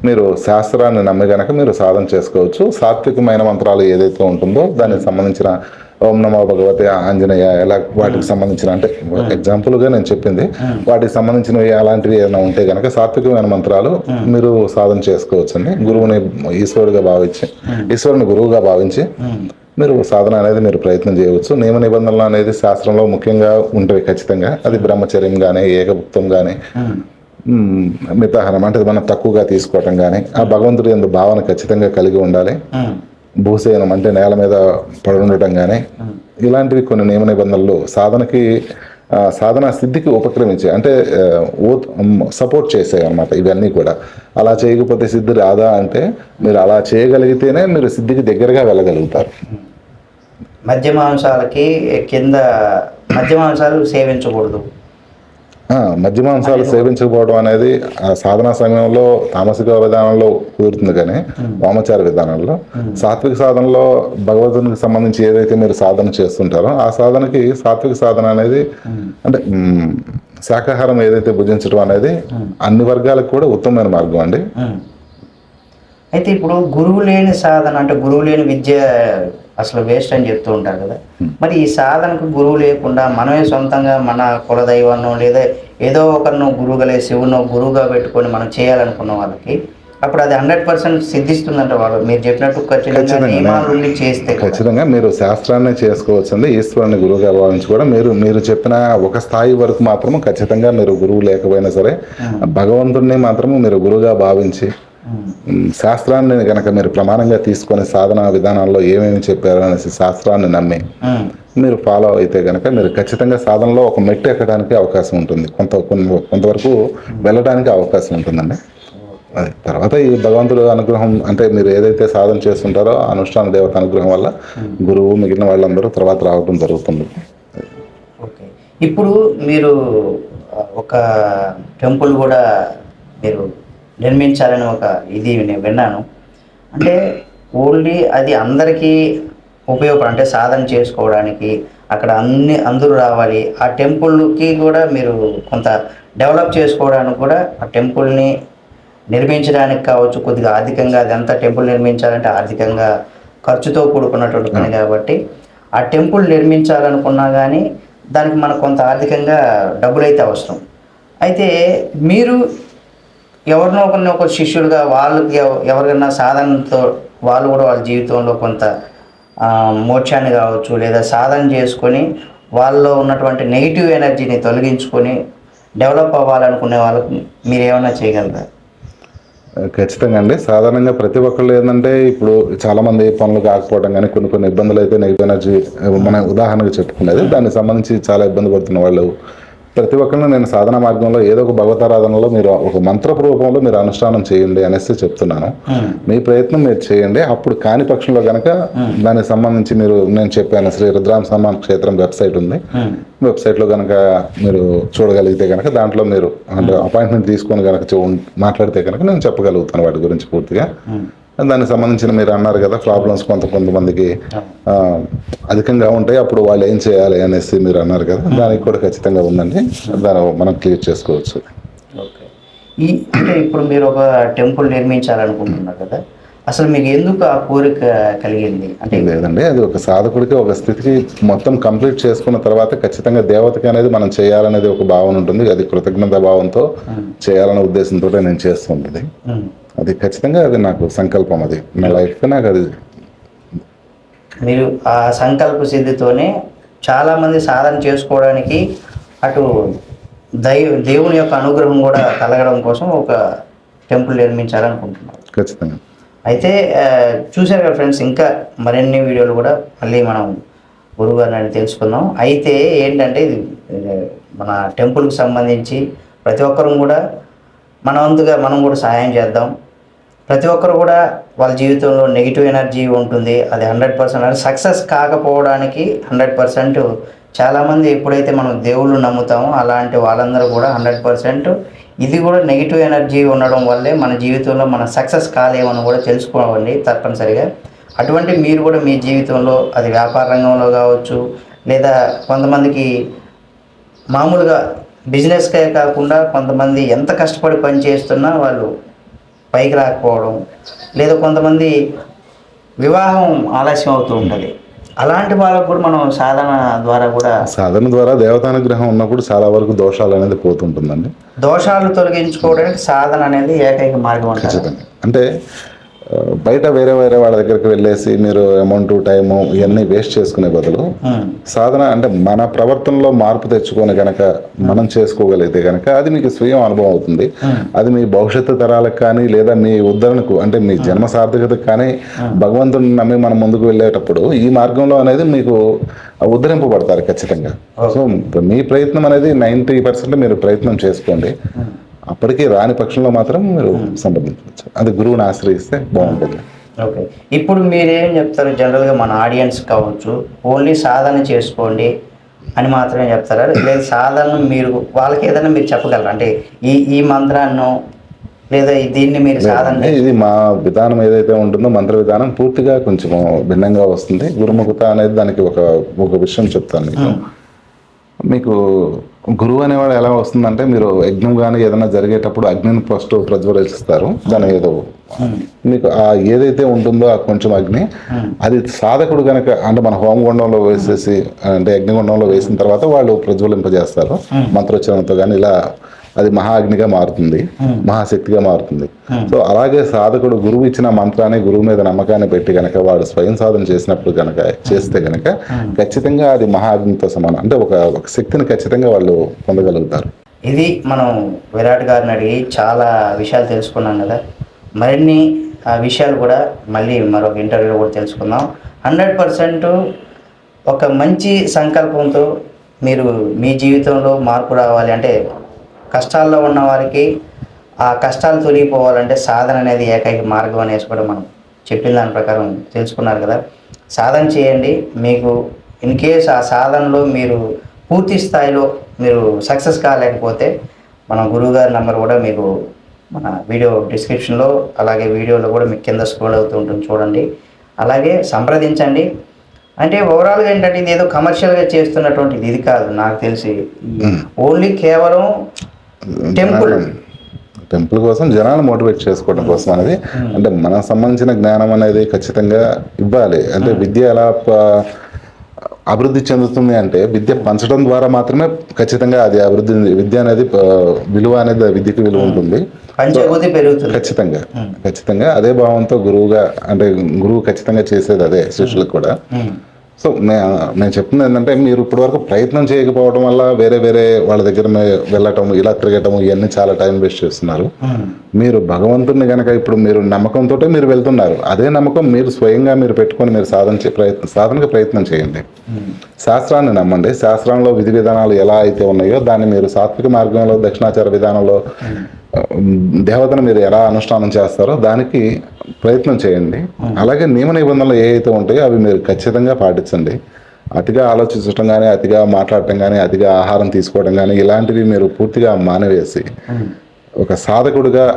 మీరు శాస్త్రాన్ని నమ్మి గనక మీరు సాధన చేసుకోవచ్చు. సాత్వికమైన మంత్రాలు ఏదైతే ఉంటుందో దానికి సంబంధించిన ఓం నమో భగవతే ఆంజనేయ ఎలా వాటికి సంబంధించిన అంటే ఎగ్జాంపుల్గా నేను చెప్పింది, వాటికి సంబంధించినవి అలాంటివి ఏమైనా ఉంటే కనుక సాత్వికమైన మంత్రాలు మీరు సాధన చేసుకోవచ్చండి. గురువుని ఈశ్వరుడిగా భావించి ఈశ్వరుని గురువుగా భావించి మీరు సాధన అనేది మీరు ప్రయత్నం చేయవచ్చు. నియమ నిబంధనలు అనేది శాస్త్రంలో ముఖ్యంగా ఉంటాయి ఖచ్చితంగా. అది బ్రహ్మచర్యం కానీ, ఏకభుక్తం కానీ, మితాహారం అంటే మనం తక్కువగా తీసుకోవటం కానీ, ఆ భగవంతుడి యందు భావన ఖచ్చితంగా కలిగి ఉండాలి. భూసేనం అంటే నేల మీద పడి ఉండటం కానీ, ఇలాంటివి కొన్ని నియమ నిబంధనలు సాధనకి సాధన సిద్ధికి ఉపక్రమించే అంటే సపోర్ట్ చేసాయి అన్నమాట. ఇవన్నీ కూడా అలా చేయకపోతే సిద్ధి రాదా అంటే మీరు అలా చేయగలిగితేనే మీరు సిద్ధికి దగ్గరగా వెళ్ళగలుగుతారు. మద్య మాంసాలకి కింద మద్య మాంసాలు సేవించకూడదు. మద్య మాంసాలు సేవించకపోవడం అనేది సాధనా సమయంలో తామసిక విధానంలో కుదురుతుంది, కానీ వామచార విధానంలో సాత్విక సాధనలో భగవంతునికి సంబంధించి ఏదైతే మీరు సాధన చేస్తుంటారో ఆ సాధనకి సాత్విక సాధన అనేది అంటే శాకాహారం ఏదైతే భుజించడం అనేది అన్ని వర్గాలకు కూడా ఉత్తమమైన మార్గం అండి. అయితే ఇప్పుడు గురువు లేని సాధన అంటే గురువు లేని విద్య అసలు వేస్ట్ అని చెప్తూ ఉంటారు కదా. మరి ఈ సాధనకు గురువు లేకుండా మనమే సొంతంగా మన కులదైవాన్నో లేదా ఏదో ఒకరినో గురువుగా శివునో గురువుగా పెట్టుకొని మనం చేయాలనుకున్న వాళ్ళకి అప్పుడు అది 100% సిద్ధిస్తుందంట. వాళ్ళు మీరు చెప్పినట్టు ఖచ్చితంగా మీరు శాస్త్రాన్ని చేసుకోవచ్చండి. ఈశ్వరుని గురువుగా భావించి కూడా మీరు చెప్పిన ఒక స్థాయి వరకు మాత్రము ఖచ్చితంగా మీరు గురువు లేకపోయినా సరే భగవంతుడిని మాత్రము మీరు గురువుగా భావించి శాస్త్రాన్ని కనుక మీరు ప్రమాణంగా తీసుకొని సాధన విధానాల్లో ఏమేమి చెప్పారో అనేసి శాస్త్రాన్ని నమ్మి మీరు ఫాలో అయితే కనుక మీరు ఖచ్చితంగా సాధనలో ఒక మెట్టు ఎక్కడానికి అవకాశం ఉంటుంది, కొంతవరకు వెళ్ళడానికి అవకాశం ఉంటుందండి. అది తర్వాత ఈ భగవంతుడు అనుగ్రహం అంటే మీరు ఏదైతే సాధన చేస్తుంటారో అనుష్ఠాన దేవత అనుగ్రహం వల్ల గురువు మిగిలిన వాళ్ళందరూ తర్వాత రావడం జరుగుతుంది. ఓకే, ఇప్పుడు మీరు ఒక టెంపుల్ కూడా మీరు నిర్మించాలని ఒక ఇది నేను విన్నాను. అంటే ఓన్లీ అది అందరికీ ఉపయోగపడ అంటే సాధన చేసుకోవడానికి అక్కడ అందరూ రావాలి. ఆ టెంపుల్కి కూడా మీరు కొంత డెవలప్ చేసుకోవడానికి కూడా ఆ టెంపుల్ని నిర్మించడానికి కావచ్చు, కొద్దిగా ఆర్థికంగా అదంతా టెంపుల్ నిర్మించాలంటే ఆర్థికంగా ఖర్చుతో కూడుకున్నటువంటి పని కాబట్టి ఆ టెంపుల్ నిర్మించాలనుకున్నా కానీ దానికి మనకు కొంత ఆర్థికంగా డబ్బులు అయితే అవసరం. అయితే మీరు ఎవరినో ఒక శిష్యులుగా వాళ్ళకి ఎవరికైనా సాధనతో వాళ్ళు కూడా వాళ్ళ జీవితంలో కొంత మోక్షాన్ని కావచ్చు లేదా సాధన చేసుకొని వాళ్ళలో ఉన్నటువంటి నెగిటివ్ ఎనర్జీని తొలగించుకొని డెవలప్ అవ్వాలనుకునే వాళ్ళకి మీరు ఏమైనా చేయగలరా? ఖచ్చితంగా అండి. సాధారణంగా ప్రతి ఒక్కళ్ళు ఏంటంటే ఇప్పుడు చాలామంది పనులు కాకపోవడం కానీ కొన్ని ఇబ్బందులు అయితే నెగిటివ్ ఎనర్జీ మన ఉదాహరణకు చెప్పుకునేది దానికి సంబంధించి చాలా ఇబ్బంది పడుతున్న వాళ్ళు ప్రతి ఒక్కరిని నేను సాధన మార్గంలో ఏదో ఒక భగవతారాధనలో మీరు ఒక మంత్ర రూపంలో మీరు అనుష్ఠానం చేయండి అనేసి చెప్తున్నాను. మీ ప్రయత్నం మీరు చేయండి. అప్పుడు కాని పక్షంలో కనుక దానికి సంబంధించి నేను చెప్పాను శ్రీ రుద్రాం సమ్మాన్ క్షేత్రం వెబ్సైట్ ఉంది. వెబ్సైట్లో కనుక మీరు చూడగలిగితే కనుక దాంట్లో మీరు అంటే అపాయింట్మెంట్ తీసుకొని కనుక మాట్లాడితే కనుక నేను చెప్పగలుగుతాను వాటి గురించి పూర్తిగా. దానికి సంబంధించిన మీరు అన్నారు కదా ప్రాబ్లమ్స్ కొంతమందికి అధికంగా ఉంటాయి, అప్పుడు వాళ్ళు ఏం చేయాలి అనేసి మీరు అన్నారు కదా, దానికి కూడా ఖచ్చితంగా ఉందండి. దాన్ని మనం క్లియర్ చేసుకోవచ్చు. ఓకే, అంటే ఇప్పుడు మీరు ఒక టెంపుల్ నిర్మించాలనుకుంటున్నారు కదా, అసలు మీకు ఎందుకు ఆ కోరిక కలిగింది? అంటే లేదండి, అది ఒక సాధకుడికి ఒక స్థితికి మొత్తం కంప్లీట్ చేసుకున్న తర్వాత ఖచ్చితంగా దేవతకి అనేది మనం చేయాలనేది ఒక భావన ఉంటుంది. అది కృతజ్ఞత భావంతో చేయాలనే ఉద్దేశంతో నేను చేస్తుంటుంది. అది ఖచ్చితంగా అది నాకు సంకల్పం, అది నా లైఫ్ నాకు అది. మీరు ఆ సంకల్ప సిద్ధితోనే చాలామంది సాధన చేసుకోవడానికి అటు దేవుని యొక్క అనుగ్రహం కూడా కలగడం కోసం ఒక టెంపుల్ నిర్మించాలనుకుంటున్నారు. ఖచ్చితంగా. అయితే చూశారు కదా ఫ్రెండ్స్, ఇంకా మరిన్ని వీడియోలు కూడా మళ్ళీ మనం గురువు గారిని తెలుసుకుందాం. అయితే ఏంటంటే ఇది మన టెంపుల్కి సంబంధించి ప్రతి ఒక్కరూ కూడా మన వంతుగా మనం కూడా సహాయం చేద్దాం. ప్రతి ఒక్కరు కూడా వాళ్ళ జీవితంలో నెగిటివ్ ఎనర్జీ ఉంటుంది, అది 100% సక్సెస్ కాకపోవడానికి 100%. చాలామంది ఎప్పుడైతే మనం దేవుళ్ళు నమ్ముతామో అలాంటి వాళ్ళందరూ కూడా 100% ఇది కూడా నెగిటివ్ ఎనర్జీ ఉండడం వల్లే మన జీవితంలో మన సక్సెస్ కాలేమని కూడా తెలుసుకోవాలి తప్పనిసరిగా. అటువంటి మీరు కూడా మీ జీవితంలో అది వ్యాపార రంగంలో కావచ్చు, లేదా కొంతమందికి మామూలుగా బిజినెస్కే కాకుండా కొంతమంది ఎంత కష్టపడి పని చేస్తున్నా వాళ్ళు పైకి రాకపోవడం, లేదా కొంతమంది వివాహం ఆలస్యం అవుతూ ఉంటుంది. అలాంటి వాళ్ళకు కూడా మనం సాధన ద్వారా దేవతానుగ్రహం ఉన్నప్పుడు చాలా వరకు దోషాలు అనేది పోతుంటుందండి. దోషాలు తొలగించుకోవడానికి సాధన అనేది ఏకైక మార్గం అంటారు. ఖచ్చితంగా. అంటే బయట వేరే వాళ్ళ దగ్గరికి వెళ్ళేసి మీరు అమౌంట్ టైము ఇవన్నీ వేస్ట్ చేసుకునే బదులు సాధన అంటే మన ప్రవర్తనలో మార్పు తెచ్చుకొని గనక మనం చేసుకోగలిగితే గనక అది మీకు స్వయం అనుభవం అవుతుంది. అది మీ భవిష్యత్తు తరాలకు కానీ లేదా మీ ఉద్ధరణకు అంటే మీ జన్మ సార్థకతకు కానీ భగవంతుని నమ్మి మనం ముందుకు వెళ్ళేటప్పుడు ఈ మార్గంలో అనేది మీకు ఉద్ధరింపబడతారు ఖచ్చితంగా. సో మీ ప్రయత్నం అనేది 90% మీరు ప్రయత్నం చేసుకోండి. అప్పటికీ రాని పక్షంలో మాత్రం మీరు సంప్రదించవచ్చు. అది గురువుని ఆశ్రయిస్తే బాగుంటుంది. ఓకే, ఇప్పుడు మీరేం చెప్తారు జనరల్గా మన ఆడియన్స్ కావచ్చు, ఓన్లీ సాధన చేసుకోండి అని మాత్రమే చెప్తారా, లేదా సాధన మీరు వాళ్ళకి ఏదైనా మీరు చెప్పగలరా? అంటే ఈ మంత్రాన్ని లేదా దీన్ని మీరు సాధన ఇది మా విధానం ఏదైతే ఉంటుందో మంత్ర విధానం పూర్తిగా కొంచెం భిన్నంగా వస్తుంది. గురుముఖత అనేది దానికి ఒక విషయం చెప్తాను మీకు. గురువు అనేవాడు ఎలా వస్తుందంటే మీరు యజ్ఞం కానీ ఏదైనా జరిగేటప్పుడు అగ్నిని ఫస్ట్ ప్రజ్వలిస్తారు. దాని ఏదో మీకు ఏదైతే ఉంటుందో ఆ కొంచెం అగ్ని అది సాధకుడు కనుక అంటే మన హోమగుండంలో వేసేసి అంటే యజ్ఞగుండంలో వేసిన తర్వాత వాళ్ళు ప్రజ్వలింపజేస్తారు మంత్రోచ్చరణతో కానీ. ఇలా అది మహాఅగ్నిగా మారుతుంది, మహాశక్తిగా మారుతుంది. సో అలాగే సాధకుడు గురువు ఇచ్చిన మంత్రాన్ని గురువు మీద నమ్మకాన్ని పెట్టి కనుక వాడు స్వయం సాధన చేసినప్పుడు కనుక చేస్తే కనుక ఖచ్చితంగా అది మహాఅగ్నితో సమానం. అంటే ఒక శక్తిని ఖచ్చితంగా వాళ్ళు పొందగలుగుతారు. ఇది మనం విరాట్ గారిని అడిగి చాలా విషయాలు తెలుసుకున్నాం కదా. మరిన్ని విషయాలు కూడా మళ్ళీ మరొక ఇంటర్వ్యూలో కూడా తెలుసుకుందాం. 100% ఒక మంచి సంకల్పంతో మీరు మీ జీవితంలో మార్పు రావాలి అంటే, కష్టాల్లో ఉన్న వారికి ఆ కష్టాలు తొలగిపోవాలంటే సాధన అనేది ఏకైక మార్గం అనేసి కూడా మనం చెప్పిన దాని ప్రకారం తెలుసుకున్నారు కదా. సాధన చేయండి. మీకు ఇన్ కేస్ ఆ సాధనలో మీరు పూర్తి స్థాయిలో మీరు సక్సెస్ కాలేకపోతే మన గురువుగారి నెంబర్ కూడా మీకు మన వీడియో డిస్క్రిప్షన్లో అలాగే వీడియోలో కూడా మీకు కింద స్క్రోల్ అవుతూ ఉంటుంది, చూడండి. అలాగే సంప్రదించండి. అంటే ఓవరాల్గా ఏంటంటే ఇది ఏదో కమర్షియల్గా చేస్తున్నటువంటిది ఇది కాదు. నాకు తెలిసి ఓన్లీ కేవలం టెంపుల్ కోసం జనాలు మోటివేట్ చేసుకోవడం కోసం అనేది. అంటే మనకు సంబంధించిన జ్ఞానం అనేది ఖచ్చితంగా ఇవ్వాలి. అంటే విద్య ఎలా అభివృద్ధి చెందుతుంది అంటే విద్య పంచడం ద్వారా మాత్రమే ఖచ్చితంగా అది అభివృద్ధి. విద్య అనేది విలువ అనేది విద్యకి విలువ ఉంటుంది ఖచ్చితంగా. అదే భావంతో గురువుగా అంటే గురువు ఖచ్చితంగా చేసేది అదే శిష్యులకు కూడా. సో నేను చెప్తుంది ఏంటంటే మీరు ఇప్పటివరకు ప్రయత్నం చేయకపోవడం వల్ల వేరే వాళ్ళ దగ్గర వెళ్ళటం ఇలా తిరగటం ఇవన్నీ చాలా టైం వేస్ట్ చేస్తున్నారు. మీరు భగవంతుడిని కనుక ఇప్పుడు మీరు నమ్మకంతో మీరు వెళ్తున్నారు. అదే నమ్మకం మీరు స్వయంగా మీరు పెట్టుకొని మీరు సాధనకు ప్రయత్నం చేయండి. శాస్త్రాన్ని నమ్మండి. శాస్త్రంలో విధి విధానాలు ఎలా అయితే ఉన్నాయో దాన్ని మీరు సాత్విక మార్గంలో దక్షిణాచార విధానంలో దేవతను మీరు ఎలా అనుష్ఠానం చేస్తారో దానికి ప్రయత్నం చేయండి. అలాగే నియమ నిబంధనలు ఏ అయితే ఉంటాయో అవి మీరు ఖచ్చితంగా పాటించండి. అతిగా ఆలోచించడం కానీ, అతిగా మాట్లాడటం కానీ, అతిగా ఆహారం తీసుకోవడం కానీ ఇలాంటివి మీరు పూర్తిగా మానేవేసి ఒక సాధకుడిగా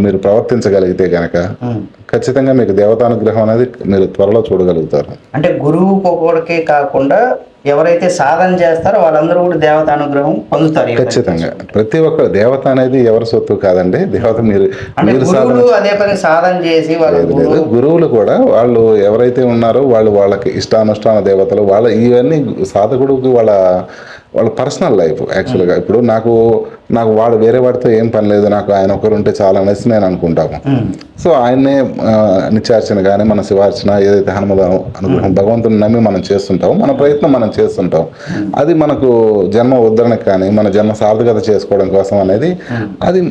మీరు ప్రవర్తించగలిగితే కనుక ఖచ్చితంగా మీకు దేవతానుగ్రహం అనేది మీరు త్వరలో చూడగలుగుతారు. అంటే గురువు ఒక్కొక్కడికే కాకుండా ఎవరైతే సాధన చేస్తారో వాళ్ళందరూ కూడా దేవత అనుగ్రహం పొందుతారు ఖచ్చితంగా. ప్రతి ఒక్క దేవత అనేది ఎవరి సొత్తు కాదండి. దేవత మీరు అదే పని సాధన చేసి గురువులు కూడా వాళ్ళు ఎవరైతే ఉన్నారో వాళ్ళకి ఇష్టానుష్ఠాన దేవతలు వాళ్ళ ఇవన్నీ సాధకుడికి వాళ్ళ పర్సనల్ లైఫ్ యాక్చువల్గా. ఇప్పుడు నాకు వాడు వేరే వాడితో ఏం పని లేదు, నాకు ఆయన ఒకరు ఉంటే చాలా అనేసి నేను అనుకుంటాము. సో ఆయన్నే నిత్యార్చన కానీ మన శివార్చన ఏదైతే హనుమద అనుగ్రహం భగవంతుని నమ్మి మనం చేస్తుంటాం, మన ప్రయత్నం మనం చేస్తుంటాం. అది మనకు జన్మ ఉద్ధరణకు కానీ మన జన్మ సార్థకత చేసుకోవడం కోసం అనేది అది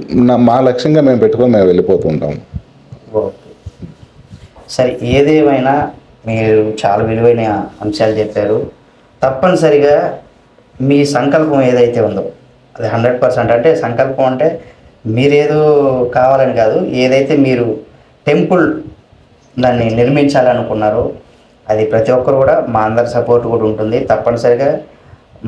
మా లక్ష్యంగా మేము పెట్టుకొని మేము వెళ్ళిపోతుంటాం. సరే, ఏదేమైనా మీరు చాలా విలువైన అంశాలు చెప్పారు. తప్పనిసరిగా మీ సంకల్పం ఏదైతే ఉందో అది 100% అంటే సంకల్పం అంటే మీరేదో కావాలని కాదు, ఏదైతే మీరు టెంపుల్ దాన్ని నిర్మించాలనుకున్నారో అది ప్రతి ఒక్కరు కూడా మా అందరి సపోర్ట్ కూడా ఉంటుంది. తప్పనిసరిగా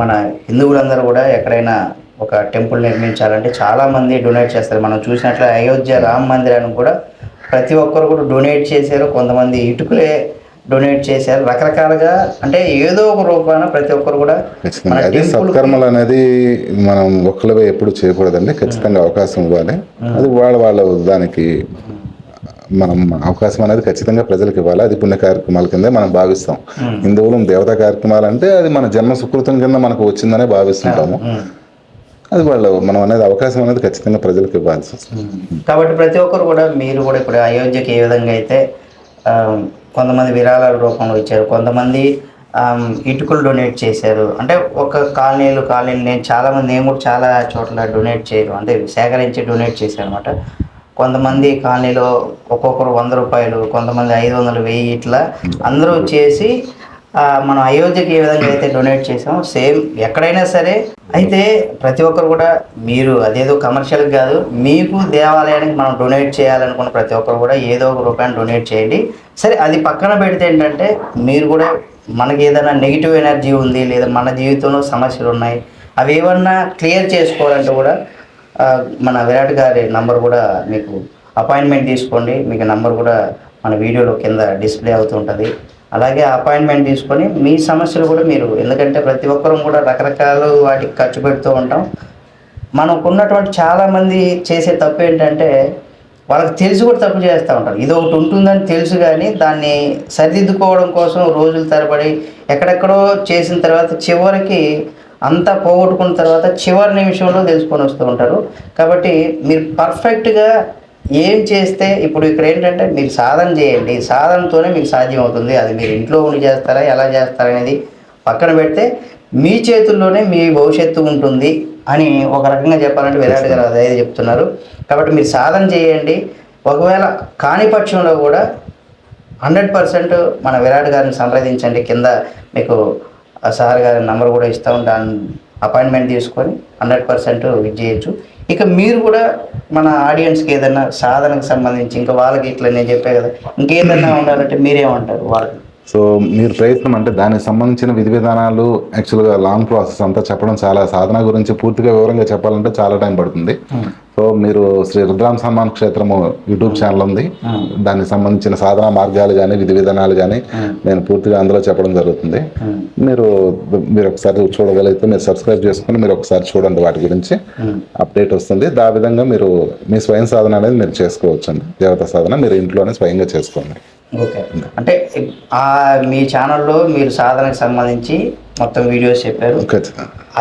మన హిందువులందరూ కూడా ఎక్కడైనా ఒక టెంపుల్ నిర్మించాలంటే చాలామంది డొనేట్ చేస్తారు. మనం చూసినట్లు అయోధ్య రామ మందిరానికి కూడా ప్రతి ఒక్కరు కూడా డొనేట్ చేశారు. కొంతమంది ఇటుకలే డొనేట్ చేశారు. రకరకాలుగా అంటే ఏదో ఒక రూపాన ప్రతి ఒక్కరు కూడా మన ఖచ్చితంగా అదే టెంపుల్ సత్కర్మలు అనేది మనం ఒక్కలవే ఎప్పుడు చేయకూడదండి. ఖచ్చితంగా అవకాశం ఇవ్వాలి. అది వాళ్ళ దానికి మనం అవకాశం అనేది ఖచ్చితంగా ప్రజలకు ఇవ్వాలి. అది పుణ్య కార్యక్రమాల కింద మనం భావిస్తాం. హిందువులు దేవతా కార్యక్రమాలు అంటే అది మన జన్మ సుకృతం కింద మనకు వచ్చిందనే భావిస్తుంటాము. అది మనం అనేది అవకాశం అనేది ఖచ్చితంగా ప్రజలకు ఇవ్వాల్సి వస్తుంది. కాబట్టి ప్రతి ఒక్కరు కూడా మీరు కూడా ఇప్పుడు అయోధ్యకి ఏ విధంగా అయితే కొంతమంది విరాళాల రూపంలో ఇచ్చారు, కొంతమంది ఇటుకలు డొనేట్ చేశారు. అంటే ఒక కాలనీలు నేను కూడా చాలా చోట్ల డొనేట్ చేయడం అంటే సేకరించి డొనేట్ చేశాను అనమాట. కొంతమంది కాలనీలో ఒక్కొక్కరు 100 రూపాయలు, కొంతమంది 500, 1000 ఇట్లా అందరూ చేసి మనం అయోధ్యకి ఏ విధంగా అయితే డొనేట్ చేసామో సేమ్ ఎక్కడైనా సరే. అయితే ప్రతి ఒక్కరు కూడా మీరు అదేదో కమర్షియల్ కాదు, మీకు దేవాలయానికి మనం డొనేట్ చేయాలనుకున్న ప్రతి ఒక్కరు కూడా ఏదో ఒక రూపాయలు డొనేట్ చేయండి. సరే, అది పక్కన పెడితే ఏంటంటే మీరు కూడా మనకి ఏదైనా నెగిటివ్ ఎనర్జీ ఉంది లేదా మన జీవితంలో సమస్యలు ఉన్నాయి, అవి ఏమన్నా క్లియర్ చేసుకోవాలంటే కూడా మన విరాట్ గారి నంబర్ కూడా మీకు అపాయింట్మెంట్ తీసుకోండి. మీకు నంబర్ కూడా మన వీడియోలో కింద డిస్ప్లే అవుతుంటుంది. అలాగే అపాయింట్మెంట్ తీసుకొని మీ సమస్యలు కూడా మీరు, ఎందుకంటే ప్రతి ఒక్కరూ కూడా రకరకాల వాటికి ఖర్చు పెడుతూ ఉంటాం. మనకున్నటువంటి చాలామంది చేసే తప్పు ఏంటంటే వాళ్ళకి తెలిసి కూడా తప్పు చేస్తూ ఉంటారు. ఇది ఒకటి ఉంటుందని తెలుసు కానీ దాన్ని సరిదిద్దుకోవడం కోసం రోజుల తరబడి ఎక్కడెక్కడో చేసిన తర్వాత చివరికి అంతా పోగొట్టుకున్న తర్వాత చివరి నిమిషంలో తెలుసుకొని వస్తూ ఉంటారు. కాబట్టి మీరు పర్ఫెక్ట్గా ఏం చేస్తే, ఇప్పుడు ఇక్కడ ఏంటంటే మీరు సాధన చేయండి, సాధనతోనే మీకు సాధ్యం అవుతుంది. అది మీరు ఇంట్లో ఉండి చేస్తారా ఎలా చేస్తారనేది పక్కన పెడితే మీ చేతుల్లోనే మీ భవిష్యత్తు ఉంటుంది అని ఒక రకంగా చెప్పాలంటే విరాట్ గారు అదే చెప్తున్నారు. కాబట్టి మీరు సాధన చేయండి. ఒకవేళ కాని పక్షంలో కూడా 100% మన విరాట్ గారిని సంప్రదించండి. కింద మీకు సార్ గారి నంబర్ కూడా ఇస్తాం. దాన్ని అపాయింట్మెంట్ తీసుకొని 100% ఇది చేయొచ్చు. ఇక మీరు కూడా మన ఆడియన్స్కి ఏదైనా సాధనకు సంబంధించి ఇంకా వాళ్ళకి ఇట్లా నేను చెప్పే కదా ఇంకేదైనా ఉండాలంటే మీరేమంటారు వాళ్ళకి? సో మీరు ప్రయత్నం అంటే దానికి సంబంధించిన విధి విధానాలు యాక్చువల్గా లాంగ్ ప్రాసెస్ అంతా చెప్పడం, చాలా సాధన గురించి పూర్తిగా వివరంగా చెప్పాలంటే చాలా టైం పడుతుంది. సో మీరు శ్రీ రుద్రాం సన్మాన్ క్షేత్రము యూట్యూబ్ ఛానల్ ఉంది. దానికి సంబంధించిన సాధన మార్గాలు కానీ విధి విధానాలు కానీ నేను పూర్తిగా అందులో చెప్పడం జరుగుతుంది. మీరు ఒకసారి చూడగలిగితే మీరు సబ్స్క్రైబ్ చేసుకుని మీరు ఒకసారి చూడండి, వాటి గురించి అప్డేట్ వస్తుంది. ఆ విధంగా మీరు మీ స్వయం సాధన అనేది మీరు చేసుకోవచ్చు అండి. దేవతా సాధన మీరు ఇంట్లోనే స్వయంగా చేసుకోండి. ఓకే, అంటే మీ ఛానల్లో మీరు సాధనకు సంబంధించి మొత్తం వీడియోస్ చెప్పారు.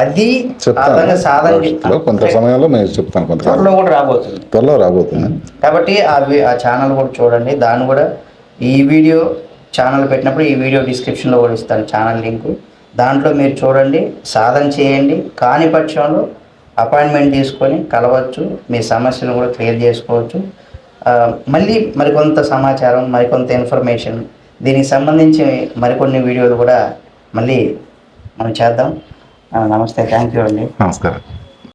అది సాధన కొంత సమయంలో నేను చెప్తాను, కొంత త్వరలో కూడా రాబోతుంది, త్వరలో రాబోతుంది. కాబట్టి ఆ ఛానల్ కూడా చూడండి. దాన్ని కూడా ఈ వీడియో ఛానల్ పెట్టినప్పుడు ఈ వీడియో డిస్క్రిప్షన్లో కూడా ఇస్తాను ఛానల్ లింకు. దాంట్లో మీరు చూడండి, సాధన చేయండి. కాని పక్షంలో అపాయింట్మెంట్ తీసుకొని కలవచ్చు, మీ సమస్యలను కూడా క్లియర్ చేసుకోవచ్చు. మళ్ళీ మరికొంత సమాచారం, మరికొంత ఇన్ఫర్మేషన్ దీనికి సంబంధించి మరికొన్ని వీడియోలు కూడా మళ్ళీ మనం చేద్దాం. నమస్తే, థ్యాంక్ యూ అండి. నమస్కారం.